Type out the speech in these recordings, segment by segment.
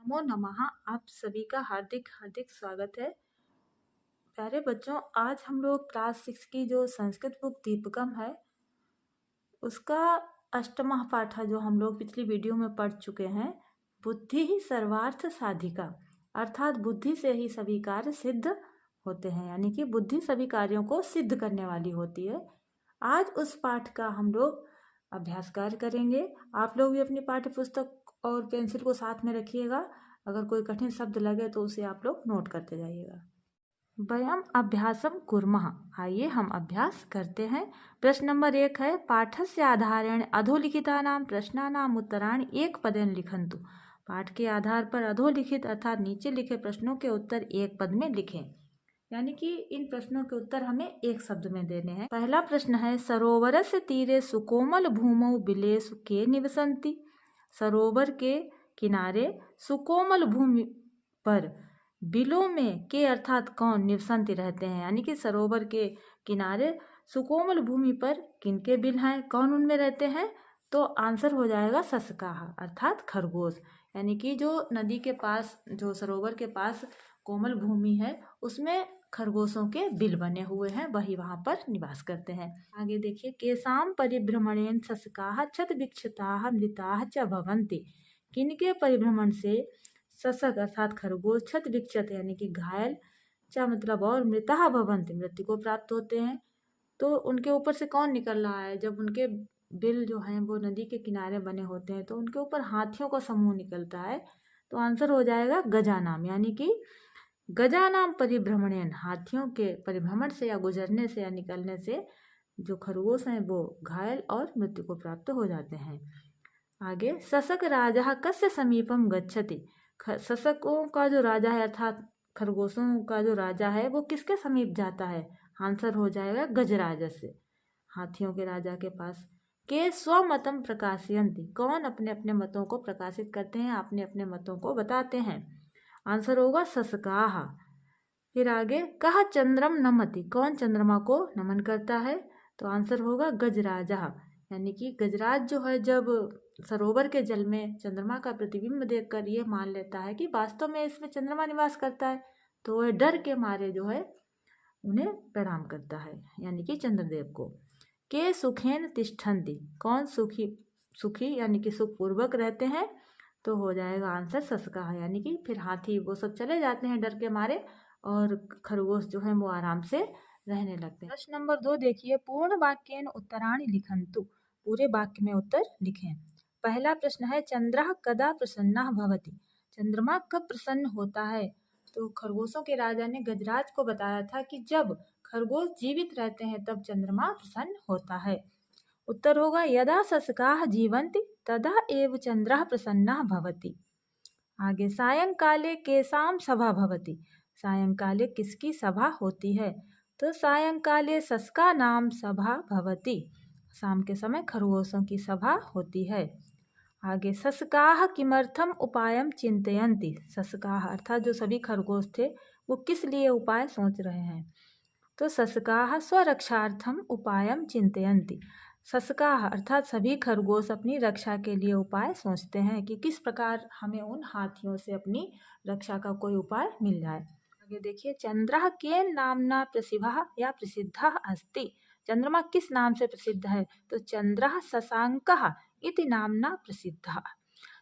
नमो नमः। आप सभी का हार्दिक हार्दिक स्वागत है। प्यारे बच्चों, आज हम लोग क्लास 6 की जो संस्कृत बुक दीपकम है उसका अष्टमः पाठ जो हम लोग पिछली वीडियो में पढ़ चुके हैं। बुद्धि ही सर्वार्थ साधिका, अर्थात बुद्धि से ही सभी कार्य सिद्ध होते हैं, यानी कि बुद्धि सभी कार्यों को सिद्ध करने वाली होती है। आज उस पाठ का हम लोग अभ्यास कार्य करेंगे। आप लोग भी अपनी पाठ्य पुस्तक और पेंसिल को साथ में रखिएगा। अगर कोई कठिन शब्द लगे तो उसे आप लोग नोट करते जाइएगा। वयम अभ्यासम कुर्मः। आइए हम अभ्यास करते हैं। प्रश्न नंबर 1 है, पाठस्य आधारेण अधोलिखितानां प्रश्नानां उत्तराणि एक पदेन लिखन्तु। पाठ के आधार पर अधोलिखित अर्थात नीचे लिखे प्रश्नों के उत्तर एक पद में लिखें, यानी कि इन प्रश्नों के उत्तर हमें एक शब्द में देने हैं। पहला प्रश्न है, सरोवरस्य तीरे सुकोमल भूमौ बिलेषु के निवसन्ति। सरोवर के किनारे सुकोमल भूमि पर बिलों में के अर्थात कौन निवसन्ति रहते हैं, यानी कि सरोवर के किनारे सुकोमल भूमि पर किनके बिल हैं, कौन उनमें रहते हैं। तो आंसर हो जाएगा सस्काह अर्थात खरगोश, यानी कि जो नदी के पास, जो सरोवर के पास कोमल भूमि है उसमें खरगोशों के बिल बने हुए हैं, वही वहां पर निवास करते हैं। आगे देखिए, केसाम परिभ्रमणेन सस्काः क्षतविक्षताः मृताः च भवन्ति। किनके परिभ्रमण से सशक अर्थात खरगोश, क्षत विक्षत यानी कि घायल, चा मतलब और, मृताः भवन्ति मृत्यु को प्राप्त होते हैं। तो उनके ऊपर से कौन निकल रहा है, जब उनके बिल जो हैं वो नदी के किनारे बने होते हैं तो उनके ऊपर हाथियों का समूह निकलता है। तो आंसर हो जाएगा गजानाम, यानी कि गजानाम परिभ्रमणेन, हाथियों के परिभ्रमण से या गुजरने से या निकलने से जो खरगोश हैं वो घायल और मृत्यु को प्राप्त हो जाते हैं। आगे, सशक राजा कस्य समीपम गच्छति। सशकों का जो राजा है अर्थात खरगोशों का जो राजा है वो किसके समीप जाता है। आंसर हो जाएगा गजराज से, हाथियों के राजा के पास। के स्वमतम प्रकाशयन्ति, कौन अपने अपने मतों को प्रकाशित करते हैं, अपने अपने मतों को बताते हैं। आंसर होगा सस्काह। फिर आगे, कह चंद्रम नमति, कौन चंद्रमा को नमन करता है। तो आंसर होगा गजराजा, यानी कि गजराज जो है जब सरोवर के जल में चंद्रमा का प्रतिबिंब देखकर ये मान लेता है कि वास्तव में इसमें चंद्रमा निवास करता है, तो वह डर के मारे जो है उन्हें प्रणाम करता है, यानी कि चंद्रदेव को। के सुखेन तिष्ठन्ति, कौन सुखी यानी कि सुखपूर्वक रहते हैं। तो हो जाएगा आंसर सस्काह, यानी कि फिर हाथी वो सब चले जाते हैं डर के मारे और खरगोश जो है वो आराम से रहने लगते हैं। प्रश्न नंबर 2 देखिए, पूर्ण वाक्येन उत्तराणि लिखन्तु। पूरे वाक्य में उत्तर लिखें। पहला प्रश्न है, चंद्रः कदा प्रसन्नः भवति। चंद्रमा कब प्रसन्न होता है। तो खरगोशों के राजा ने गजराज को बताया था कि जब खरगोश जीवित रहते हैं तब चंद्रमा प्रसन्न होता है। उत्तर होगा, यदा सस्काः जीवन्ति तदा एव चंद्रः प्रसन्नः भवति। आगे, सायंकाले केसाम सभा भवति। सायंकाले किसकी सभा होती है। तो सायंकाले सस्का नाम सभा भवति, शाम के समय खरगोशों की सभा होती है। आगे, सस्काः किमर्थम उपायम चिंतयन्ति। सस्काः अर्थात जो सभी खरगोश थे वो किस लिए उपाय सोच रहे हैं। तो सस्काः स्वरक्षार्थम उपायम चिंतयन्ति। सस्काः अर्थात सभी खरगोश अपनी रक्षा के लिए उपाय सोचते हैं कि किस प्रकार हमें उन हाथियों से अपनी रक्षा का कोई उपाय मिल जाए। आगे देखिए, चंद्रः केन नामना प्रसिद्धः या प्रसिद्धः अस्ति। चंद्रमा किस नाम से प्रसिद्ध है। तो चंद्रः शशांकः इति नामना प्रसिद्धः।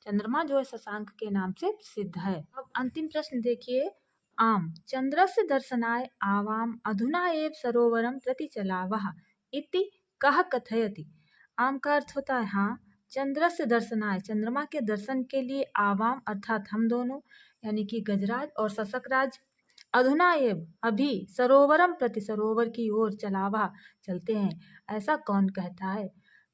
चंद्रमा जो है शशांक के नाम से प्रसिद्ध है। अब अंतिम प्रश्न देखिए, आम चंद्रस्य दर्शनाय आवाम अधुना एव सरोवरम प्रति चलावः इति कह कथयति। आम का अर्थ होता है हाँ, चंद्रस्य दर्शनाय, चंद्रमा के दर्शन के लिए आवाम अर्थात हम दोनों, यानी कि गजराज और सशकराज, अधुना एव अभी, सरोवरम प्रति सरोवर की ओर चलावा चलते हैं, ऐसा कौन कहता है।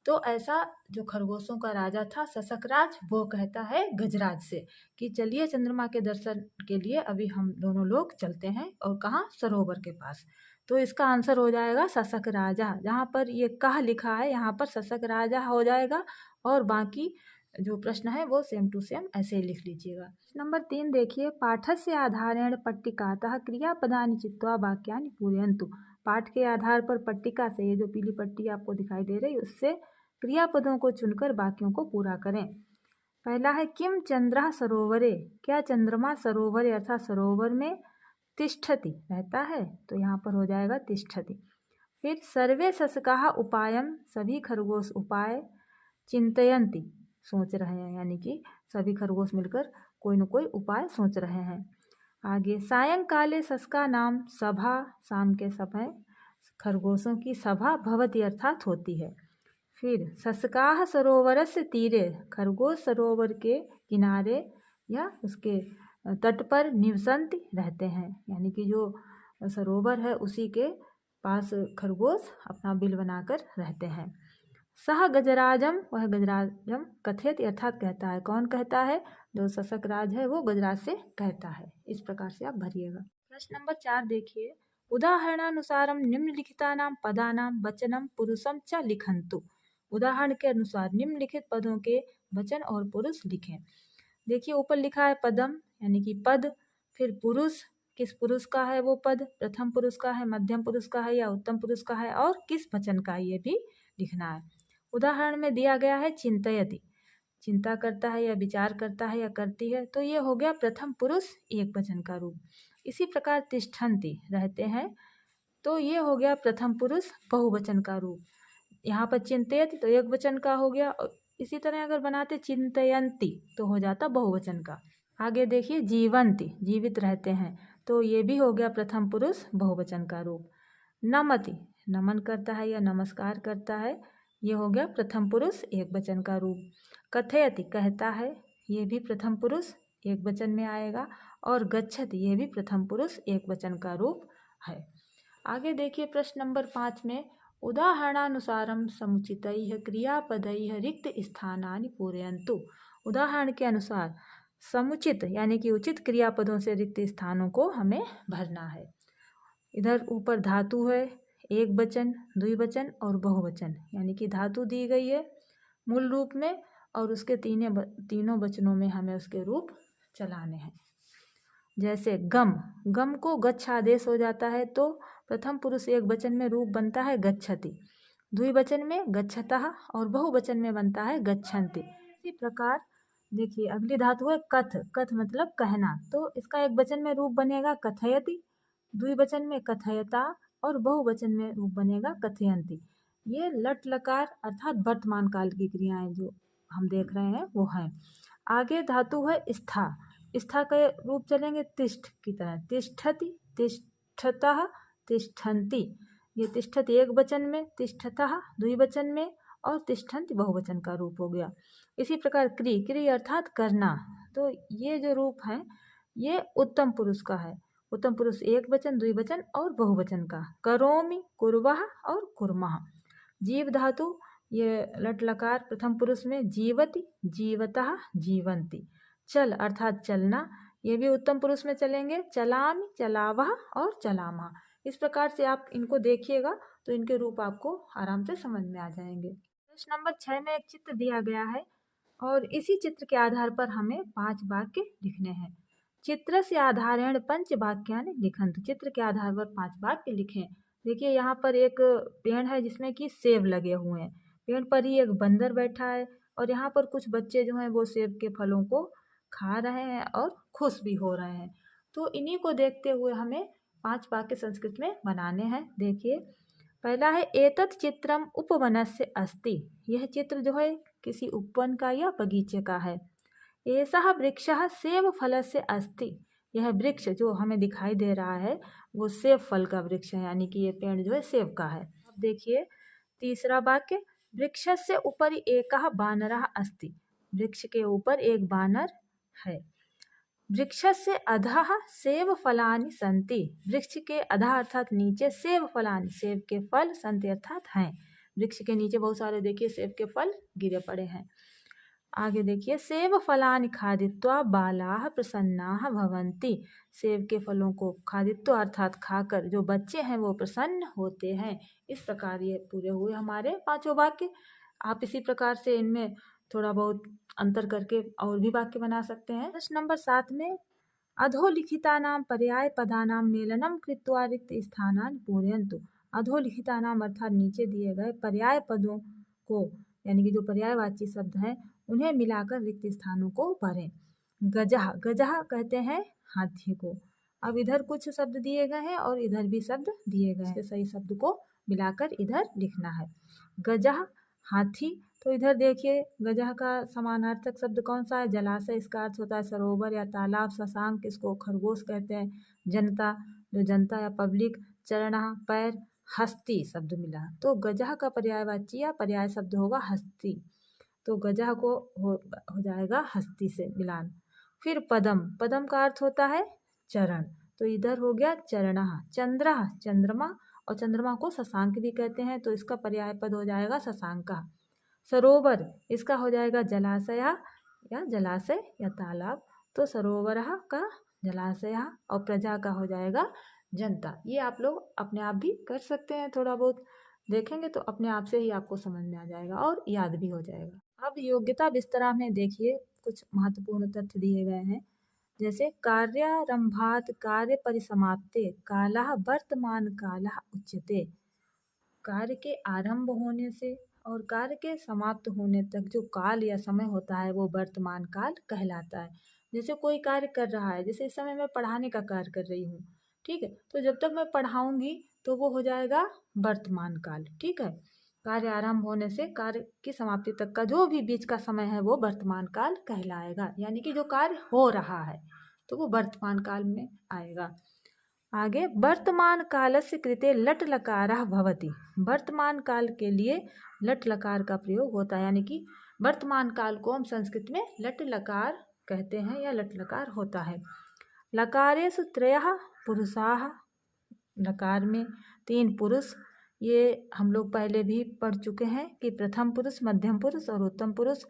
तो ऐसा जो खरगोशों का राजा था सशकराज, वो कहता है गजराज से कि चलिए चंद्रमा के दर्शन के लिए अभी हम दोनों लोग चलते हैं, और कहाँ, सरोवर के पास। तो इसका आंसर हो जाएगा सशक राजा। जहाँ पर ये कह लिखा है यहाँ पर सशक राजा हो जाएगा, और बाकी जो प्रश्न है वो सेम टू सेम ऐसे ही लिख लीजिएगा। नंबर 3 देखिए, पाठस्य आधारेण पट्टिकातः क्रियापदानि चित्वा वाक्यानि पूरयन्तु। पाठ के आधार पर पट्टिका से, ये जो पीली पट्टी आपको दिखाई दे रही है, उससे क्रियापदों को चुनकर वाक्यों को पूरा करें। पहला है किम चंद्रः सरोवरे, क्या चंद्रमा सरोवरे अर्थात सरोवर में तिष्ठति रहता है, तो यहाँ पर हो जाएगा तिष्ठति। फिर सर्वे सस्काः उपायम, सभी खरगोश उपाय चिंतयन्ति सोच रहे हैं, यानी कि सभी खरगोश मिलकर कोई न कोई उपाय सोच रहे हैं। आगे सायंकाले सस्का नाम सभा, शाम के समय खरगोशों की सभा भवति अर्थात होती है। फिर सस्काः सरोवरस्य तीरे, खरगोश सरोवर के किनारे या उसके तट पर निवसन्ति रहते हैं, यानी कि जो सरोवर है उसी के पास खरगोश अपना बिल बनाकर रहते हैं। सह गजराजम, वह गजराजम कथयति अर्थात कहता है, कौन कहता है, जो सशक राज है वो गजराज से कहता है। इस प्रकार से आप भरिएगा। प्रश्न नंबर 4 देखिए, उदाहरणानुसारम निम्नलिखितानां पदानां वचनम पुरुषम च लिखन्तु, उदाहरण के अनुसार निम्नलिखित पदों के वचन और पुरुष लिखें। देखिए ऊपर लिखा है पदम यानी कि पद, फिर पुरुष, किस पुरुष का है वो पद, प्रथम पुरुष का है, मध्यम पुरुष का है या उत्तम पुरुष का है, और किस वचन का, ये भी लिखना है। उदाहरण में दिया गया है चिंतयति, चिंता करता है या विचार करता है या करती है, तो ये हो गया प्रथम पुरुष एक वचन का रूप। इसी प्रकार तिष्ठन्ति रहते हैं, तो ये हो गया प्रथम पुरुष बहुवचन का रूप। यहाँ पर चिंतयति तो एक वचन का हो गया, और इसी तरह अगर बनाते चिंतयन्ति तो हो जाता बहुवचन का। आगे देखिए जीवन्ति, जीवित रहते हैं, तो ये भी हो गया प्रथम पुरुष बहुवचन का रूप। नमति, नमन करता है या नमस्कार करता है, ये हो गया प्रथम पुरुष एक वचन का रूप। कथयति, कहता है, ये भी प्रथम पुरुष एक वचन में आएगा। और गच्छति, ये भी प्रथम पुरुष एक वचन का रूप है। आगे देखिए प्रश्न नंबर 5 में, उदाहरणानुसारम समुचितैः क्रियापदैः रिक्त स्थानानि पूरयन्तु, उदाहरण के अनुसार समुचित यानी कि उचित क्रियापदों से रिक्त स्थानों को हमें भरना है। इधर ऊपर धातु है, एक वचन, द्विवचन और बहुवचन, यानी कि धातु दी गई है मूल रूप में, और उसके तीनों वचनों में हमें उसके रूप चलाने हैं। जैसे गम, गम को गच्छ आदेश हो जाता है, तो प्रथम पुरुष एक वचन में रूप बनता है गच्छति, द्विवचन में गच्छतः और बहुवचन में बनता है गच्छन्ति। इसी प्रकार देखिए अगली धातु है कथ, कथ मतलब कहना, तो इसका एक वचन में रूप बनेगा कथयति, द्विवचन में कथयता और बहुवचन में रूप बनेगा कथयन्ति। ये लट लकार अर्थात वर्तमान काल की क्रियाएं जो हम देख रहे हैं वो हैं। आगे धातु है स्था, स्था के रूप चलेंगे तिष्ठ की तरह, तिष्ठति, तिष्ठतः, तिष्ठन्ति। ये तिष्ठति एक वचन में, तिष्ठतः द्विवचन में और तिष्ठन्ति बहुवचन का रूप हो गया। इसी प्रकार क्रि, क्रि अर्थात करना, तो ये जो रूप है ये उत्तम पुरुष का है। उत्तम पुरुष एक वचन, द्विवचन और बहुवचन का, करोमि, कुर्वः और कुर्मः। जीव धातु ये लट लकार प्रथम पुरुष में जीवति, जीवतः, जीवन्ति। चल अर्थात चलना, ये भी उत्तम पुरुष में चलेंगे, चलामि, चलावः और चलामः। इस प्रकार से आप इनको देखिएगा तो इनके रूप आपको आराम से समझ में आ जाएंगे। प्रश्न नंबर 6 में एक चित्र दिया गया है और इसी चित्र के आधार पर हमें 5 वाक्य लिखने हैं। चित्र से आधारेण पंच वाक्यानि लिखन्तु, चित्र के आधार पर 5 वाक्य लिखें। देखिए यहाँ पर एक पेड़ है जिसमें कि सेब लगे हुए हैं, पेड़ पर ही एक बंदर बैठा है और यहाँ पर कुछ बच्चे जो हैं वो सेब के फलों को खा रहे हैं और खुश भी हो रहे हैं। तो इन्हीं को देखते हुए हमें 5 वाक्य संस्कृत में बनाने हैं। देखिए पहला है एतत् चित्रम उपवनस्य अस्ति, यह चित्र जो है किसी उपवन का या बगीचे का है। एषः वृक्षः सेब फलस्य अस्ति, यह वृक्ष जो हमें दिखाई दे रहा है वो सेब फल का वृक्ष है, यानी कि ये पेड़ जो है सेब का है। अब देखिए तीसरा वाक्य, वृक्षस्य उपरि एकः बानरः अस्ति, वृक्ष के ऊपर एक बानर है। वृक्षस्य अधः सेब फलानि सन्ति, वृक्ष के अधः अर्थात नीचे, सेब फलानि सेब के फल, सन्ति अर्थात हैं, वृक्ष के नीचे बहुत सारे देखिए सेब के फल गिरे पड़े हैं। आगे देखिए सेब फलानि खादित्वा बालाः प्रसन्नाः भवन्ति, सेब के फलों को खादित्वा अर्थात खाकर जो बच्चे हैं वो प्रसन्न होते हैं। इस प्रकार ये पूरे हुए हमारे 5 वाक्य। आप इसी प्रकार से इनमें थोड़ा बहुत अंतर करके और भी वाक्य बना सकते हैं। प्रश्न नंबर 7 में अधोलिखितानां पर्यायपदानां मेलनं कृत्वा रिक्त स्थानानि पूरयन्तु, अधोलिखितानां अर्थात नीचे दिए गए पर्याय पदों को, यानी कि जो पर्यायवाची शब्द हैं उन्हें मिलाकर रिक्त स्थानों को भरें। गजह, गजह कहते हैं हाथी को। अब इधर कुछ शब्द दिए गए हैं और इधर भी शब्द दिए गए हैं, सही शब्द को मिलाकर इधर लिखना है। गजह हाथी, तो इधर देखिए गजह का समानार्थक शब्द कौन सा है? जलाशय, इसका अर्थ होता है सरोवर या तालाब। शशांक, इसको खरगोश कहते हैं। जनता, जो जनता या पब्लिक। चरणा, पैर। हस्ती शब्द मिला, तो गजह का पर्यायवाची या पर्याय शब्द होगा हस्ती, तो गजह को हो जाएगा हस्ती से मिलान। फिर पदम, पदम का अर्थ होता है चरण, तो इधर हो गया चरणः। चंद्र, चंद्रमा, और चंद्रमा को शशांक भी कहते हैं, तो इसका पर्याय पद हो जाएगा शशांका। सरोवर, इसका हो जाएगा जलाशय या जलाशय या तालाब, तो सरोवर का जलाशय, और प्रजा का हो जाएगा जनता। ये आप लोग अपने आप भी कर सकते हैं, थोड़ा बहुत देखेंगे तो अपने आप से ही आपको समझ में आ जाएगा और याद भी हो जाएगा। अब योग्यता विस्तरा में देखिए कुछ महत्वपूर्ण तथ्य दिए गए हैं, जैसे कार्यारंभात कार्य परिसमाप्ते कालः वर्तमान कालः उच्यते। कार्य के आरंभ होने से और कार्य के समाप्त होने तक जो काल या समय होता है वो वर्तमान काल कहलाता है। जैसे कोई कार्य कर रहा है, जैसे इस समय मैं पढ़ाने का कार्य कर रही हूँ, ठीक है, तो जब तक मैं पढ़ाऊंगी तो वो हो जाएगा वर्तमान काल, ठीक है। कार्य आरंभ होने से कार्य की समाप्ति तक का जो भी बीच का समय है वो वर्तमान काल कहलाएगा, यानी कि जो कार्य हो रहा है तो वो वर्तमान काल में आएगा। आगे, वर्तमान कालस्य कृते लट लकारः भवति। वर्तमान काल के लिए लट लकार का प्रयोग होता है, यानी कि वर्तमान काल को हम संस्कृत में लट लकार कहते हैं या लट लकार होता है। लकारेषु त्रयः पुरुषाः, लकार में 3 पुरुष, ये हम लोग पहले भी पढ़ चुके हैं कि प्रथम पुरुष, मध्यम पुरुष और उत्तम पुरुष।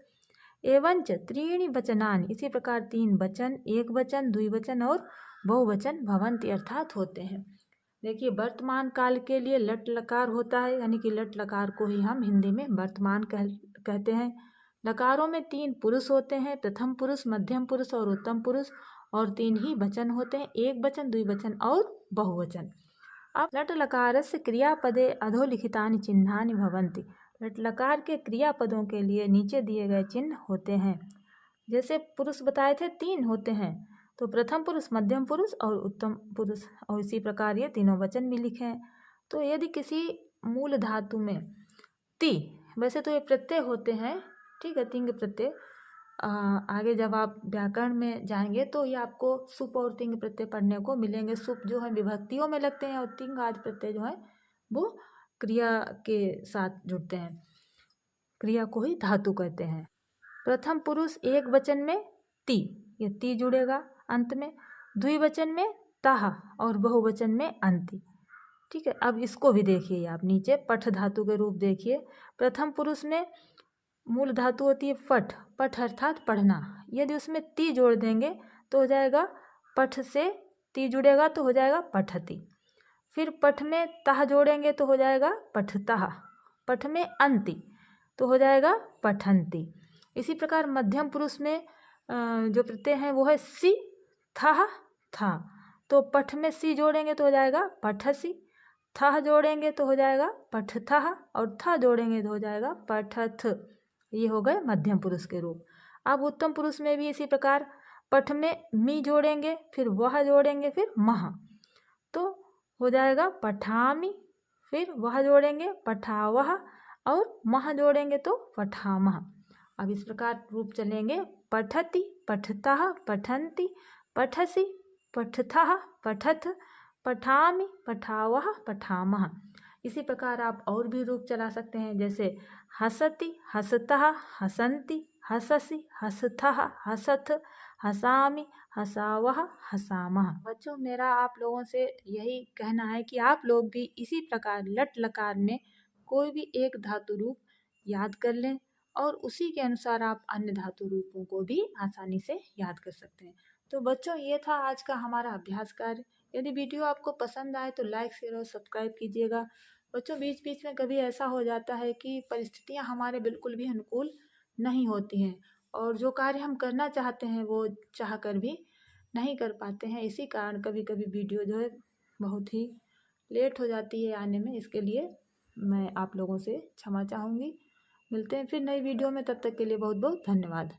एवंच त्रीणि वचनानि, इसी प्रकार 3 वचन, एक वचन, द्विवचन और बहुवचन भवन्ति अर्थात होते हैं। देखिए वर्तमान काल के लिए लट लकार होता है, यानी कि लट लकार को ही हम हिंदी में वर्तमान कहते हैं। लकारों में 3 पुरुष होते हैं, प्रथम पुरुष, मध्यम पुरुष और उत्तम पुरुष, और 3 ही वचन होते हैं, एक वचन, द्विवचन और बहुवचन। अब लट लकारस्य क्रियापदे अधोलिखितानि चिन्हानि भवन्ति। लट लकार के क्रियापदों के लिए नीचे दिए गए चिन्ह होते हैं। जैसे पुरुष बताए थे 3 होते हैं, तो प्रथम पुरुष, मध्यम पुरुष और उत्तम पुरुष, और इसी प्रकार ये तीनों वचन भी लिखे हैं। तो यदि किसी मूल धातु में ति, वैसे तो ये प्रत्यय होते हैं, ठीक है, तिंग प्रत्यय, आगे जब आप व्याकरण में जाएंगे तो ये आपको सुप और तिंग प्रत्यय पढ़ने को मिलेंगे। सुप जो है विभक्तियों में लगते हैं और तिंग आदि प्रत्यय जो है वो क्रिया के साथ जुड़ते हैं, क्रिया को ही धातु कहते हैं। प्रथम पुरुष एक वचन में ति, ये ति जुड़ेगा अंत में, द्विवचन में तह और बहुवचन में अंति, ठीक है। अब इसको भी देखिए आप नीचे पठ धातु के रूप देखिए। प्रथम पुरुष में मूल धातु होती है पठ, पठ अर्थात पढ़ना, यदि उसमें ति जोड़ देंगे तो हो जाएगा पठ, से ति जुड़ेगा तो हो जाएगा पठति। फिर पठ में तह जोड़ेंगे तो हो जाएगा पठतः, पठ में अंति तो हो जाएगा पठंती। इसी प्रकार मध्यम पुरुष में जो प्रत्यय है वो है सी, थह, था, तो पठ में सी जोड़ेंगे तो हो जाएगा पठसी, थह जोड़ेंगे तो हो जाएगा पठथः, और था जोड़ेंगे तो हो जाएगा पठथ। ये हो गए मध्यम पुरुष के रूप। अब उत्तम पुरुष में भी इसी प्रकार पठ में मी जोड़ेंगे, फिर वह जोड़ेंगे, फिर मह, तो हो जाएगा पठामी, फिर वह जोड़ेंगे पठावह, और मह जोड़ेंगे तो पठामह। अब इस प्रकार रूप चलेंगे पठति, पठतः, पठन्ति, पठसि, पठथः, पठथ, पठामि, पठावह, पठामह। इसी प्रकार आप और भी रूप चला सकते हैं, जैसे हसति, हसतः, हसन्ति, हससि, हसथः, हसथ, हसामि, हसावह, हसामह। बच्चों मेरा आप लोगों से यही कहना है कि आप लोग भी इसी प्रकार लट लकार में कोई भी एक धातु रूप याद कर लें और उसी के अनुसार आप अन्य धातु रूपों को भी आसानी से याद कर सकते हैं। तो बच्चों ये था आज का हमारा अभ्यास कार्य। यदि वीडियो आपको पसंद आए तो लाइक, शेयर और सब्सक्राइब कीजिएगा। बच्चों बीच बीच में कभी ऐसा हो जाता है कि परिस्थितियाँ हमारे बिल्कुल भी अनुकूल नहीं होती हैं और जो कार्य हम करना चाहते हैं वो चाह कर भी नहीं कर पाते हैं। इसी कारण कभी कभी वीडियो जो है बहुत ही लेट हो जाती है आने में। इसके लिए मैं आप लोगों से क्षमा चाहूँगी मिलते हैं फिर नई वीडियो में, तब तक के लिए बहुत बहुत धन्यवाद।